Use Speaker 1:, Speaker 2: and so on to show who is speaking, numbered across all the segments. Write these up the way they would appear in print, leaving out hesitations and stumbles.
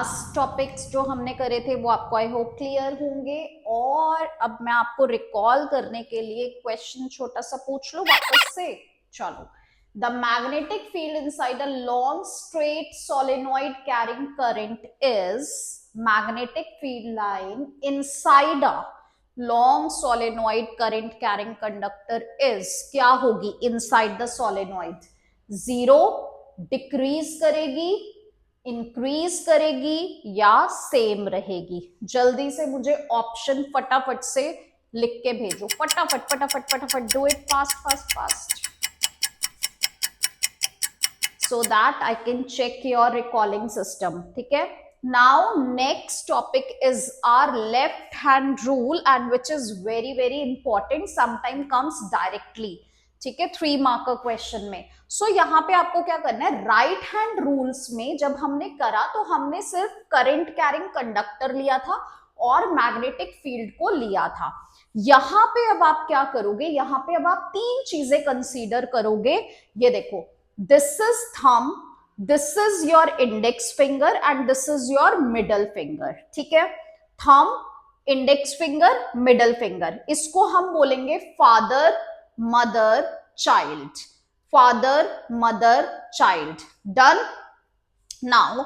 Speaker 1: Last topics जो हमने करे थे वो आपको आई होप क्लियर होंगे। और अब मैं आपको रिकॉल करने के लिए क्वेश्चन छोटा सा पूछ लूं वापस से। चलो, the magnetic field inside a long straight solenoid carrying current is, magnetic field line inside a long solenoid current carrying conductor is, क्या होगी inside the solenoid? Zero, decrease करेगी, इंक्रीज करेगी या सेम रहेगी? जल्दी से मुझे ऑप्शन फटाफट से लिख के भेजो, फटाफट फटाफट फटाफट, do it fast fast fast so that I can check your recalling system. ठीक है, now next topic is our left hand rule and which is very very important, sometime comes directly. ठीक है, 3 मार्क का question में। सो यहाँ पे आपको क्या करना है, राइट हैंड रूल्स में जब हमने करा तो हमने सिर्फ करंट कैरिंग कंडक्टर लिया था और मैग्नेटिक फील्ड को लिया था। यहाँ पे अब आप क्या करोगे, यहाँ पे अब आप 3 चीजें कंसीडर करोगे। ये देखो, this is thumb, this is your index finger and this is your middle finger. ठीक है, thumb, index finger, middle finger, इसको हम बोलेंगे father mother child, father mother child. Done. Now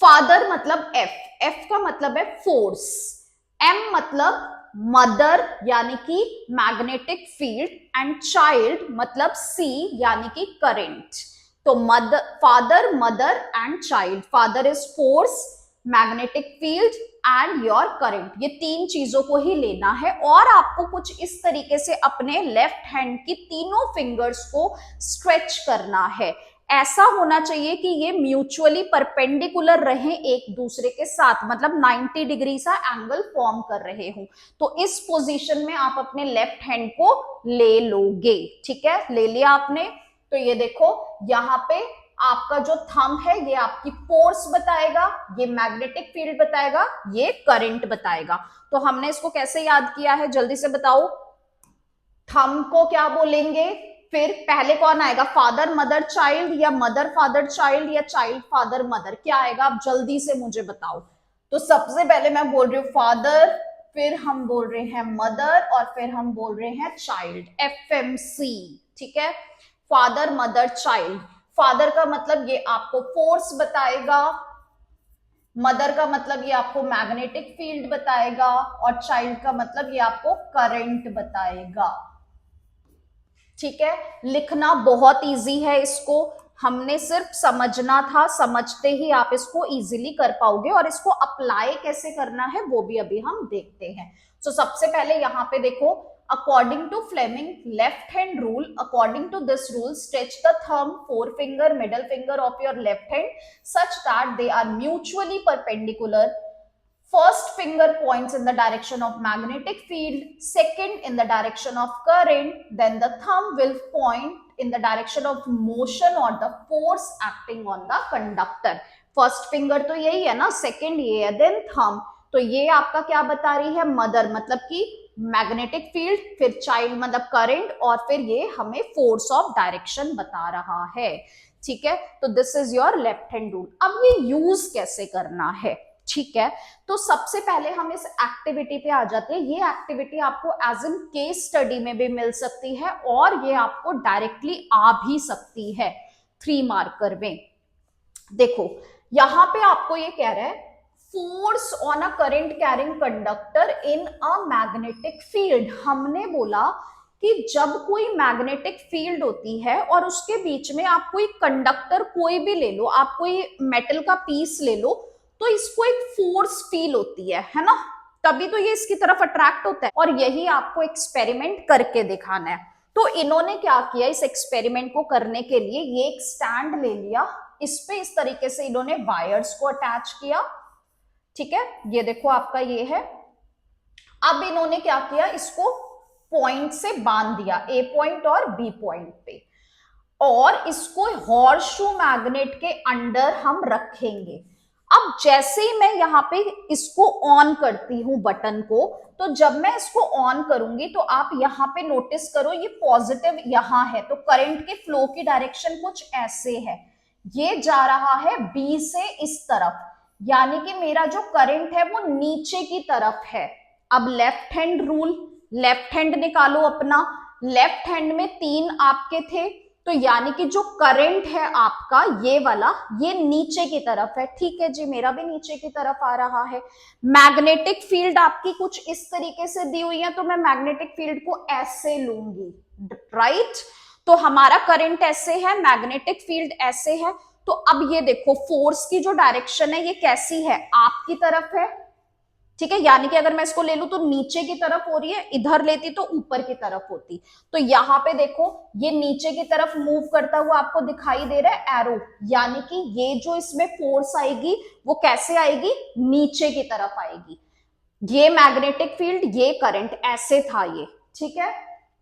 Speaker 1: father मतलब एफ, एफ का मतलब है फोर्स, एम मतलब मदर यानी कि मैग्नेटिक फील्ड, एंड चाइल्ड मतलब सी यानी कि करंट। तो mother, father mother and child, father is force, magnetic field and your current, ये 3 चीजों को ही लेना है। और आपको कुछ इस तरीके से अपने लेफ्ट हैंड की तीनों फिंगर्स को स्ट्रेच करना है। ऐसा होना चाहिए कि ये म्यूचुअली परपेंडिकुलर रहे एक दूसरे के साथ, मतलब 90 डिग्री सा एंगल फॉर्म कर रहे हो। तो इस पोजीशन में आप अपने लेफ्ट हैंड को ले लोगे। ठीक है, ले लिया आपने। तो ये देखो, यहाँ पे आपका जो थंब है ये आपकी फोर्स बताएगा, ये मैग्नेटिक फील्ड बताएगा, ये करंट बताएगा। तो हमने इसको कैसे याद किया है, जल्दी से बताओ। थंब को क्या बोलेंगे, फिर पहले कौन आएगा, फादर मदर चाइल्ड या मदर फादर चाइल्ड या चाइल्ड फादर मदर, क्या आएगा आप जल्दी से मुझे बताओ। तो सबसे पहले मैं बोल रही हूँ फादर, फिर हम बोल रहे हैं मदर और फिर हम बोल रहे हैं चाइल्ड, FMC। ठीक है, फादर मदर चाइल्ड। फादर का मतलब ये आपको फोर्स बताएगा, मदर का मतलब ये आपको मैग्नेटिक फील्ड बताएगा, और चाइल्ड का मतलब ये आपको करंट बताएगा। ठीक है, लिखना बहुत इजी है, इसको हमने सिर्फ समझना था, समझते ही आप इसको इजीली कर पाओगे। और इसको अप्लाई कैसे करना है वो भी अभी हम देखते हैं। सो सबसे पहले यहाँ पे देखो, according to Fleming left hand rule, according to this rule, stretch the thumb, forefinger, middle finger of your left hand such that they are mutually perpendicular. First finger points in the direction of magnetic field, second in the direction of current, then the thumb will point in the direction of motion or the force acting on the conductor. First finger तो यही है ना, second ये है, then thumb। तो ये आपका क्या बता रही है, मदर मतलब कि मैग्नेटिक फील्ड, फिर चाइल्ड मतलब करंट, और फिर ये हमें फोर्स ऑफ डायरेक्शन बता रहा है। ठीक है, तो this is your left hand rule. अब ये यूज कैसे करना है, ठीक है, तो सबसे पहले हम इस एक्टिविटी पे आ जाते हैं। ये एक्टिविटी आपको एज इन केस स्टडी में भी मिल सकती है और ये आपको डायरेक्टली आ भी सकती है 3 मार्कर में। देखो, यहां पे आपको ये कह रहा है, force on a current carrying conductor in a magnetic field. हमने बोला कि जब कोई मैग्नेटिक फील्ड होती है और उसके बीच में आप कोई कंडक्टर कोई भी ले लो, आप कोई मेटल का पीस ले लो, तो इसको एक फोर्स फील होती है ना, तभी तो ये इसकी तरफ अट्रैक्ट होता है। और यही आपको एक्सपेरिमेंट करके दिखाना है। तो इन्होंने क्या किया, इस एक्सपेरिमेंट को करने के लिए ये एक स्टैंड ले लिया, इस पे इस तरीके से इन्होंने वायर्स को अटैच किया। ठीक है, ये देखो आपका ये है। अब इन्होंने क्या किया, इसको पॉइंट से बांध दिया, ए पॉइंट और बी पॉइंट पे, और इसको हॉर्सशू मैग्नेट के अंडर हम रखेंगे। अब जैसे ही मैं यहाँ पे इसको ऑन करती हूं बटन को, तो जब मैं इसको ऑन करूंगी तो आप यहाँ पे नोटिस करो, ये पॉजिटिव यहाँ है, तो करंट के फ्लो की डायरेक्शन कुछ ऐसे है, ये जा रहा है बी से इस तरफ, यानी कि मेरा जो करंट है वो नीचे की तरफ है। अब left hand rule, left hand निकालो अपना। लेफ्ट हैंड में 3 आपके थे, तो यानी कि जो करंट है आपका ये वाला, ये नीचे की तरफ है। ठीक है जी, मेरा भी नीचे की तरफ आ रहा है। मैग्नेटिक फील्ड आपकी कुछ इस तरीके से दी हुई है, तो मैं मैग्नेटिक फील्ड को ऐसे लूंगी, राइट। तो हमारा करंट ऐसे है, मैग्नेटिक फील्ड ऐसे है। तो अब ये देखो, फोर्स की जो डायरेक्शन है ये कैसी है, आपकी तरफ है। ठीक है, यानी कि अगर मैं इसको ले लूं तो नीचे की तरफ हो रही है, इधर लेती तो ऊपर की तरफ होती। तो यहां पे देखो, ये नीचे की तरफ मूव करता हुआ आपको दिखाई दे रहा है एरो, यानी कि ये जो इसमें फोर्स आएगी वो कैसे आएगी, नीचे की तरफ आएगी। ये मैग्नेटिक फील्ड, ये करंट ऐसे था ये, ठीक है।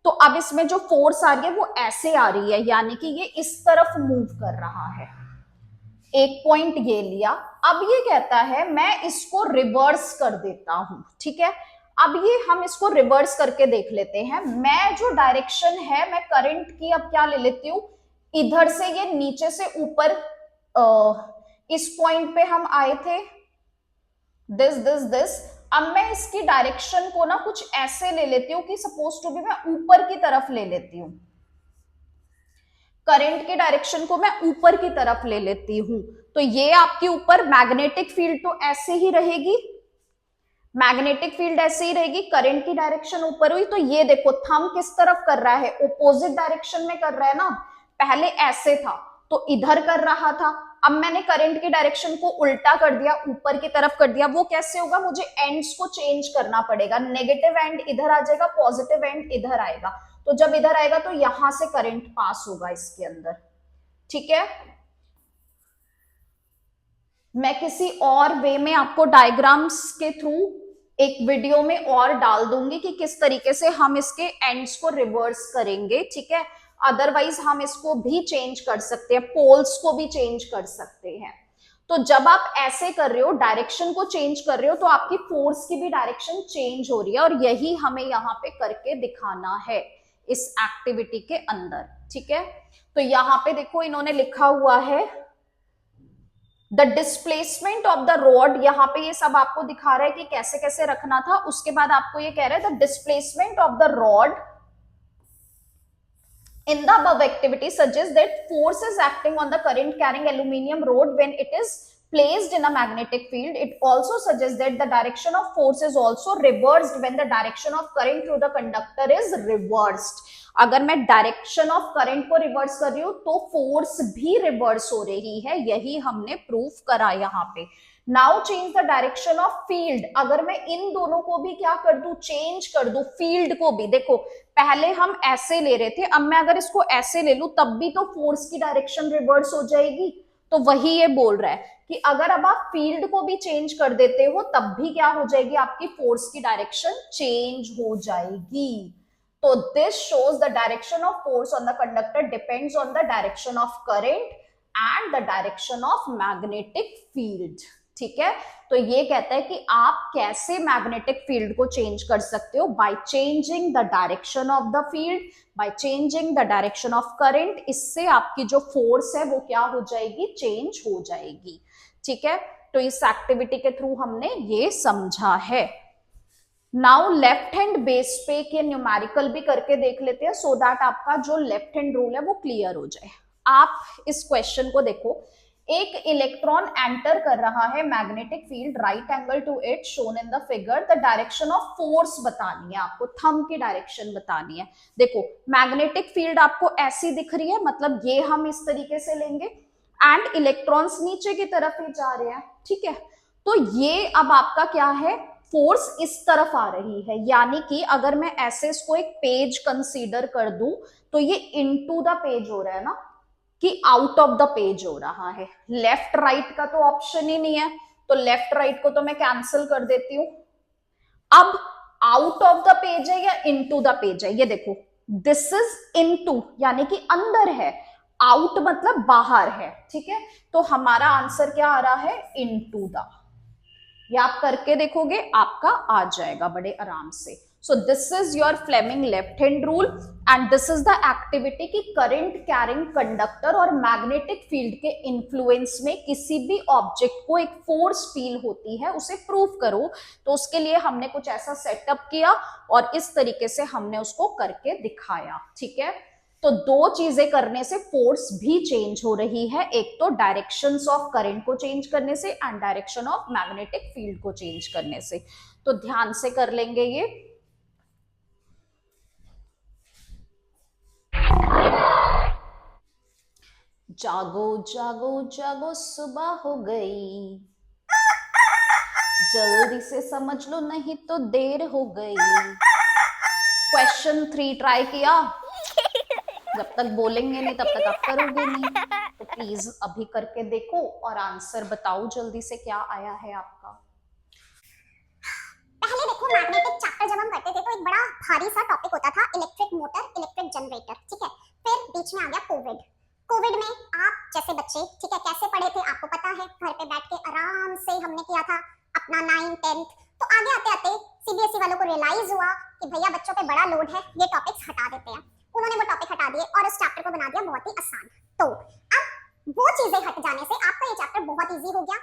Speaker 1: तो अब इसमें जो फोर्स आ रही है वो ऐसे आ रही है, यानी कि ये इस तरफ मूव कर रहा है। एक पॉइंट ये लिया। अब ये कहता है मैं इसको रिवर्स कर देता हूं, ठीक है। अब ये हम इसको रिवर्स करके देख लेते हैं। मैं जो डायरेक्शन है, मैं करंट की अब क्या ले लेती हूं, इधर से ये नीचे से ऊपर, इस पॉइंट पे हम आए थे, दिस। अब मैं इसकी डायरेक्शन को ना कुछ ऐसे ले लेती हूँ कि सपोज टू बी मैं ऊपर की तरफ ले लेती हूँ, करंट की डायरेक्शन को मैं ऊपर की तरफ ले लेती हूं। तो ये आपके ऊपर मैग्नेटिक फील्ड तो ऐसे ही रहेगी, मैग्नेटिक फील्ड ऐसे ही रहेगी, करंट की डायरेक्शन ऊपर हुई। तो ये देखो, थंब किस तरफ कर रहा है, ऑपोजिट डायरेक्शन में कर रहा है ना। पहले ऐसे था तो इधर कर रहा था, अब मैंने करंट की डायरेक्शन को उल्टा कर दिया, ऊपर की तरफ कर दिया। वो कैसे होगा, मुझे एंड्स को चेंज करना पड़ेगा। नेगेटिव एंड इधर आ जाएगा, पॉजिटिव एंड इधर आएगा। तो जब इधर आएगा तो यहां से करंट पास होगा इसके अंदर, ठीक है। मैं किसी और वे में आपको डायग्राम्स के थ्रू एक वीडियो में और डाल दूंगी कि किस तरीके से हम इसके एंड्स को रिवर्स करेंगे, ठीक है। अदरवाइज हम इसको भी चेंज कर सकते हैं, पोल्स को भी चेंज कर सकते हैं। तो जब आप ऐसे कर रहे हो, डायरेक्शन को चेंज कर रहे हो, तो आपकी फोर्स की भी डायरेक्शन चेंज हो रही है, और यही हमें यहाँ पे करके दिखाना है इस एक्टिविटी के अंदर, ठीक है। तो यहाँ पे देखो, इन्होंने लिखा हुआ है the displacement of the rod. यहाँ पे ये सब आपको दिखा रहा है कि कैसे कैसे रखना था। उसके बाद आपको ये कह रहा है the displacement of the rod in the above activity suggests that force is acting on the current carrying aluminum rod when it is placed in a magnetic field. It also suggests that the direction of force is also reversed when the direction of current through the conductor is reversed. अगर मैं direction of current को reverse कर रही हूं तो force भी reverse हो रही है, यही हमने प्रूफ करा यहाँ पे। Now change the direction of field. अगर मैं इन दोनों को भी क्या कर दूं, चेंज कर दूं, फील्ड को भी। देखो, पहले हम ऐसे ले रहे थे, अब मैं अगर इसको ऐसे ले लूं तब भी तो फोर्स की डायरेक्शन रिवर्स हो जाएगी। तो वही ये बोल रहा है कि अगर अब आप फील्ड को भी चेंज कर देते हो तब भी क्या हो जाएगी, आपकी फोर्स की डायरेक्शन चेंज हो जाएगी। तो this shows the direction of force on the conductor depends on the direction of current and the direction of magnetic field, ठीक है। तो ये कहता है कि आप कैसे मैग्नेटिक फील्ड को चेंज कर सकते हो, by changing the direction of the field, by changing the direction of current. इससे आपकी जो फोर्स है वो क्या हो जाएगी, चेंज हो जाएगी, ठीक है। तो इस एक्टिविटी के थ्रू हमने ये समझा है। नाउ लेफ्ट हैंड बेस पे के न्यूमेरिकल भी करके देख लेते हैं, सो दैट आपका जो लेफ्ट हैंड रूल है वो क्लियर हो जाए। आप इस क्वेश्चन को देखो, एक इलेक्ट्रॉन एंटर कर रहा है magnetic field right angle to it shown in the figure. The direction of force बतानी है आपको, थंब की डायरेक्शन बतानी है। देखो, मैग्नेटिक फील्ड आपको ऐसी दिख रही है, मतलब ये हम इस तरीके से लेंगे, एंड इलेक्ट्रॉन्स नीचे की तरफ ही जा रहे हैं, ठीक है। तो ये अब आपका क्या है, फोर्स इस तरफ आ रही है, यानी कि अगर मैं ऐसे इसको एक पेज कंसीडर कर दूं तो ये इनटू द पेज हो रहा है ना, कि आउट ऑफ द पेज हो रहा है। लेफ्ट राइट का तो ऑप्शन ही नहीं है, तो लेफ्ट राइट को तो मैं कैंसिल कर देती हूं। अब आउट ऑफ द पेज है या इनटू द पेज है, ये देखो, दिस इज इनटू यानी कि अंदर है, आउट मतलब बाहर है, ठीक है। तो हमारा आंसर क्या आ रहा है, इनटू द। ये आप करके देखोगे आपका आ जाएगा बड़े आराम से। So this is your Fleming left hand rule. And this is the activity कि करंट कैरिंग कंडक्टर और मैग्नेटिक फील्ड के इन्फ्लुएंस में किसी भी ऑब्जेक्ट को एक फोर्स फील होती है, उसे प्रूव करो। तो उसके लिए हमने कुछ ऐसा सेटअप किया और इस तरीके से हमने उसको करके दिखाया। ठीक है, तो दो चीजें करने से फोर्स भी चेंज हो रही है, एक तो डायरेक्शंस ऑफ करंट को चेंज करने से and direction of magnetic field को चेंज करने से। तो ध्यान से कर लेंगे ये। जागो जागो जागो सुबह हो गई, जल्दी से समझ लो नहीं तो देर हो गई। क्वेश्चन 3 ट्राई किया? जब तक बोलेंगे नहीं तब तक आप करोगे नहीं, तो प्लीज अभी करके देखो और आंसर बताओ जल्दी से क्या आया है आपका।
Speaker 2: पहले देखो मैग्नेटिक चैप्टर जब हम करते थे तो एक बड़ा भारी सा टॉपिक होता था इलेक्ट्रिक मोटर, इलेक्ट्रिक जनरेटर, ठीक है। फिर बीच में आ गया कोविड। कोविड में आप जैसे बच्चे, ठीक है, कैसे पढ़े थे आपको पता है, घर पे बैठ के आराम से हमने किया था अपना 9th 10th। तो आगे आते आते सीबीएसई वालों को रियलाइज हुआ कि भैया बच्चों पे बड़ा लोड है, ये टॉपिक्स हटा देते हैं। उन्होंने वो टॉपिक हटा दिए और उस चैप्टर को बना दिया बहुत ही आसान। तो अब वो चीजें हट जाने से आपका ये चैप्टर बहुत इजी हो गया।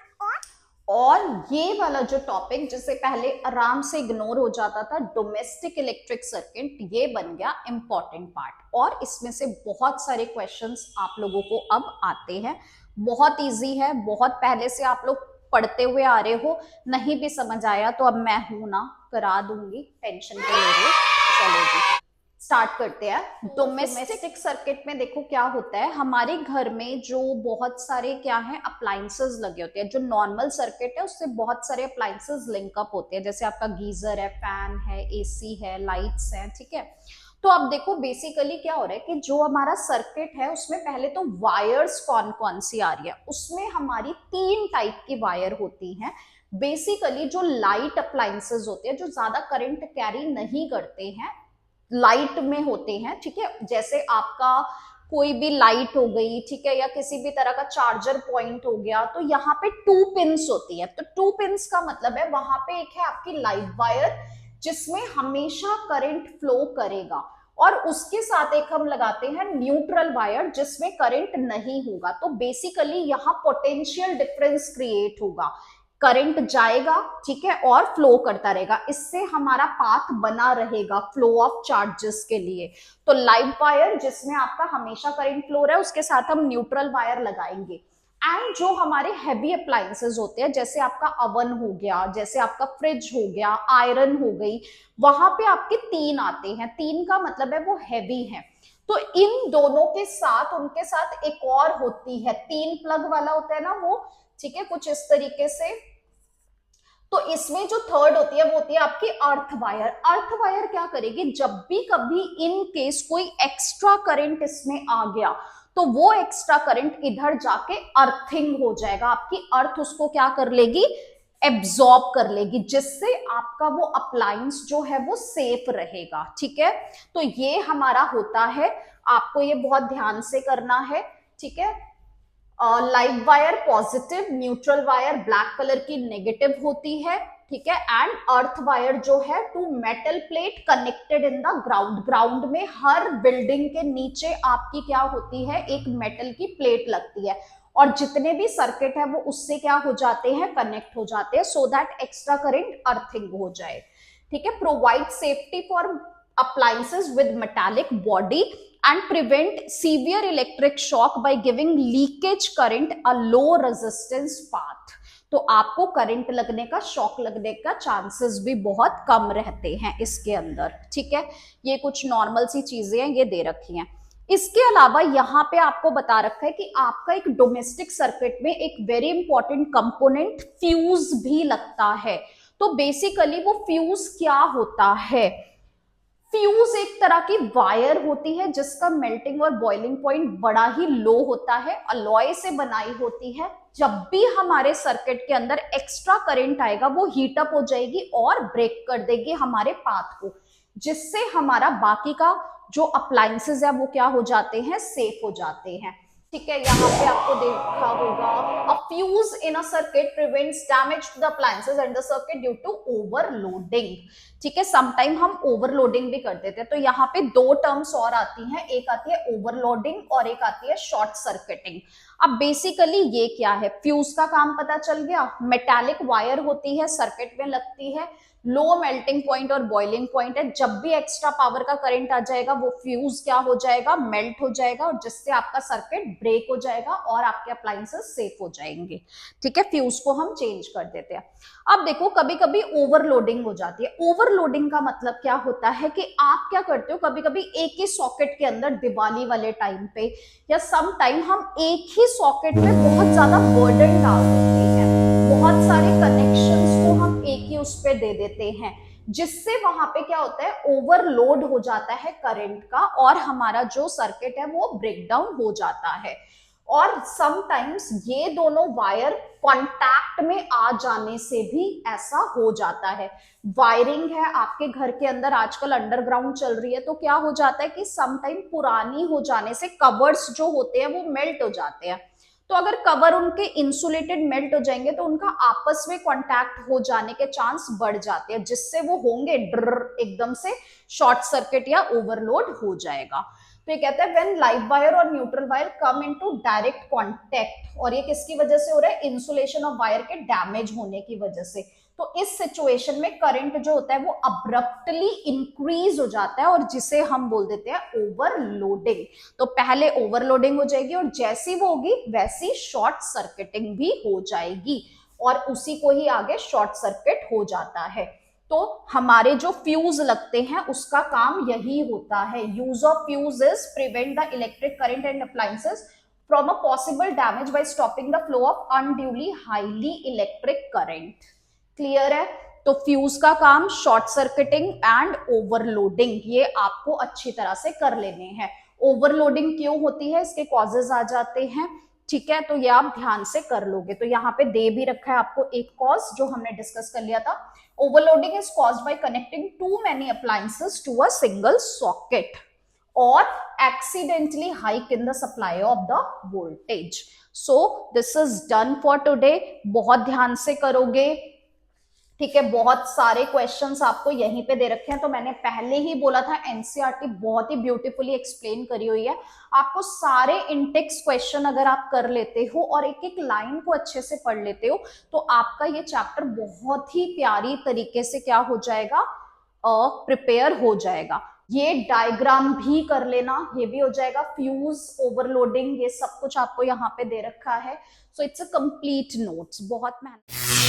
Speaker 1: और ये वाला जो टॉपिक जिसे पहले आराम से इग्नोर हो जाता था, डोमेस्टिक इलेक्ट्रिक सर्किट, ये बन गया इंपॉर्टेंट पार्ट। और इसमें से बहुत सारे क्वेश्चंस आप लोगों को अब आते हैं, बहुत इजी है, बहुत पहले से आप लोग पढ़ते हुए आ रहे हो। नहीं भी समझ आया तो अब मैं हूं ना, करा दूंगी, टेंशन नहीं ले रही। चलो जी स्टार्ट करते हैं। डोमेस्टिक सर्किट में देखो क्या होता है, हमारे घर में जो बहुत सारे क्या है अप्लायंसेस लगे होते हैं। जो नॉर्मल सर्किट है उससे बहुत सारे अप्लायंसेस लिंकअप होते हैं, जैसे आपका गीजर है, फैन है, एसी है, लाइट्स हैं, ठीक है। तो अब देखो बेसिकली क्या हो रहा है कि जो हमारा सर्किट है उसमें पहले तो वायर्स कौन कौन सी आ रही है, उसमें हमारी 3 टाइप की वायर होती हैं। बेसिकली जो लाइट अप्लायंसेस होते हैं, जो ज्यादा करंट कैरी नहीं करते हैं, लाइट में होते हैं, ठीक है। जैसे आपका कोई भी लाइट हो गई, ठीक है, या किसी भी तरह का चार्जर पॉइंट हो गया, तो यहाँ पे 2 पिंस होती है। तो 2 पिंस का मतलब है वहां पे एक है आपकी लाइव वायर जिसमें हमेशा करंट फ्लो करेगा, और उसके साथ एक हम लगाते हैं न्यूट्रल वायर जिसमें करंट नहीं होगा। तो बेसिकली यहाँ पोटेंशियल डिफरेंस क्रिएट होगा, करंट जाएगा, ठीक है, और फ्लो करता रहेगा, इससे हमारा पाथ बना रहेगा फ्लो ऑफ चार्जेस के लिए। तो लाइव वायर जिसमें आपका हमेशा करंट फ्लो रहा है, उसके साथ हम न्यूट्रल वायर लगाएंगे। एंड जो हमारे हैवी अप्लायंसेस होते हैं, जैसे आपका अवन हो गया, जैसे आपका फ्रिज हो गया, आयरन हो गई, वहां पे आपके 3 आते हैं। 3 का मतलब है वो हैवी है। तो इन दोनों के साथ उनके साथ एक और होती है, 3 प्लग वाला होता है ना वो, ठीक है, कुछ इस तरीके से। तो इसमें जो थर्ड होती है वो होती है आपकी अर्थ वायर। अर्थ वायर क्या करेगी, जब भी कभी इन केस कोई एक्स्ट्रा करंट इसमें आ गया तो वो एक्स्ट्रा करंट इधर जाके अर्थिंग हो जाएगा, आपकी अर्थ उसको क्या कर लेगी, एब्जॉर्ब कर लेगी, जिससे आपका वो अप्लायंस जो है वो सेफ रहेगा, ठीक है। तो ये हमारा होता है, आपको ये बहुत ध्यान से करना है, ठीक है। Live wire positive, neutral wire black colour की नेगेटिव होती है, ठीक है। एंड अर्थ वायर जो है to metal plate connected in the ground. Ground में हर बिल्डिंग के नीचे आपकी क्या होती है, एक मेटल की प्लेट लगती है, और जितने भी सर्किट है वो उससे क्या हो जाते हैं, कनेक्ट हो जाते हैं, so that extra current earthing हो जाए, ठीक है। Provide safety for appliances with metallic body and prevent severe electric shock by giving leakage current a low resistance path। तो आपको करंट लगने का, शॉक लगने का चांसेस भी बहुत कम रहते हैं इसके अंदर, ठीक है। ये कुछ नॉर्मल सी चीजें हैं, ये दे रखी हैं। इसके अलावा यहाँ पे आपको बता रखा है कि आपका एक डोमेस्टिक सर्किट में एक वेरी इंपॉर्टेंट कंपोनेंट फ्यूज भी लगता है। तो बेसिकली वो फ्यूज क्या होता है, फ्यूज एक तरह की वायर होती है जिसका मेल्टिंग और बॉइलिंग पॉइंट बड़ा ही लो होता है, अलॉय से बनाई होती है। जब भी हमारे सर्किट के अंदर एक्स्ट्रा करंट आएगा वो हीट अप हो जाएगी और ब्रेक कर देगी हमारे पाथ को, जिससे हमारा बाकी का जो अप्लायंसेस है वो क्या हो जाते हैं, सेफ हो जाते हैं, ठीक है, यहाँ पे आपको देखा होगा, a fuse in a circuit prevents damage to the appliances and the circuit due to overloading. ठीक है, समटाइम हम ओवरलोडिंग भी कर देते हैं। तो यहाँ पे दो टर्म्स और आती हैं, एक आती है ओवरलोडिंग और एक आती है शॉर्ट सर्किटिंग। अब बेसिकली ये क्या है, फ्यूज का काम पता चल गया। मेटालिक वायर होती है, सर्किट में लगती है, लो मेल्टिंग पॉइंट और बॉइलिंग पॉइंट है। जब भी एक्स्ट्रा पावर का करंट आ जाएगा वो फ्यूज क्या हो जाएगा, मेल्ट हो जाएगा, और जिससे आपका सर्किट ब्रेक हो जाएगा और आपके अप्लायंसेस सेफ हो जाएंगे। ठीक है, फ्यूज को हम चेंज कर देते हैं। अब देखो, कभी कभी ओवरलोडिंग हो जाती है। ओवरलोडिंग का मतलब क्या होता है कि आप क्या करते हो, कभी कभी एक ही सॉकेट के अंदर दिवाली वाले टाइम पे या सम टाइम हम एक ही सॉकेट में बहुत ज्यादा बर्डन डाल देते हैं, बहुत सारे कनेक्शंस को हम एक ही उस पे दे देते हैं, जिससे वहां पे क्या होता है, ओवरलोड हो जाता है करंट का और हमारा जो सर्किट है वो ब्रेकडाउन हो जाता है। और समटाइम्स ये दोनों वायर कांटेक्ट में आ जाने से भी ऐसा हो जाता है। वायरिंग है आपके घर के अंदर, आजकल अंडरग्राउंड चल रही है, तो क्या हो जाता है कि समटाइम पुरानी हो जाने से कवर्स जो होते हैं वो मेल्ट हो जाते हैं। तो अगर कवर उनके इंसुलेटेड मेल्ट हो जाएंगे तो उनका आपस में कांटेक्ट हो जाने के चांस बढ़ जाते हैं, जिससे वो होंगे ड्र एकदम से शॉर्ट सर्किट या ओवरलोड हो जाएगा। तो ये कहता है व्हेन लाइव वायर और neutral wire come into direct contact, और ये किसकी वजह से हो रहा है, इंसुलेशन ऑफ वायर के डैमेज होने की वजह से। तो इस सिचुएशन में करंट जो होता है वो अब्रप्टली इंक्रीज हो जाता है, और जिसे हम बोल देते हैं ओवरलोडिंग। तो पहले ओवरलोडिंग हो जाएगी और जैसी वो होगी वैसी शॉर्ट सर्किटिंग भी हो जाएगी, और उसी को ही आगे शॉर्ट सर्किट हो जाता है। तो हमारे जो फ्यूज लगते हैं उसका काम यही होता है। Use of fuse is prevent the electric current and appliances from a possible damage bye stopping the flow of unduly highly electric current. Clear है? तो फ्यूज का काम शॉर्ट सर्किटिंग एंड ओवरलोडिंग, ये आपको अच्छी तरह से कर लेने हैं। ओवरलोडिंग क्यों होती है, इसके कॉजेज आ जाते हैं। ठीक है, तो ये आप ध्यान से कर लोगे। तो यहाँ पे दे भी रखा है आपको एक कॉज जो हमने डिस्कस कर लिया था। Overloading is caused by connecting too many appliances to a single socket और accidentally hike in the supply of the voltage. So this is done for today. बहुत ध्यान से करोगे। ठीक है, बहुत सारे क्वेश्चंस आपको यहीं पे दे रखे हैं। तो मैंने पहले ही बोला था एनसीईआरटी बहुत ही ब्यूटीफुली एक्सप्लेन करी हुई है। आपको सारे इंटेक्स क्वेश्चन अगर आप कर लेते हो और एक एक लाइन को अच्छे से पढ़ लेते हो तो आपका ये चैप्टर बहुत ही प्यारी तरीके से क्या हो जाएगा, प्रिपेयर हो जाएगा। ये डायग्राम भी कर लेना, ये भी हो जाएगा। फ्यूज, ओवरलोडिंग, ये सब कुछ आपको यहाँ पे दे रखा है। So it's a complete notes. बहुत मेहनत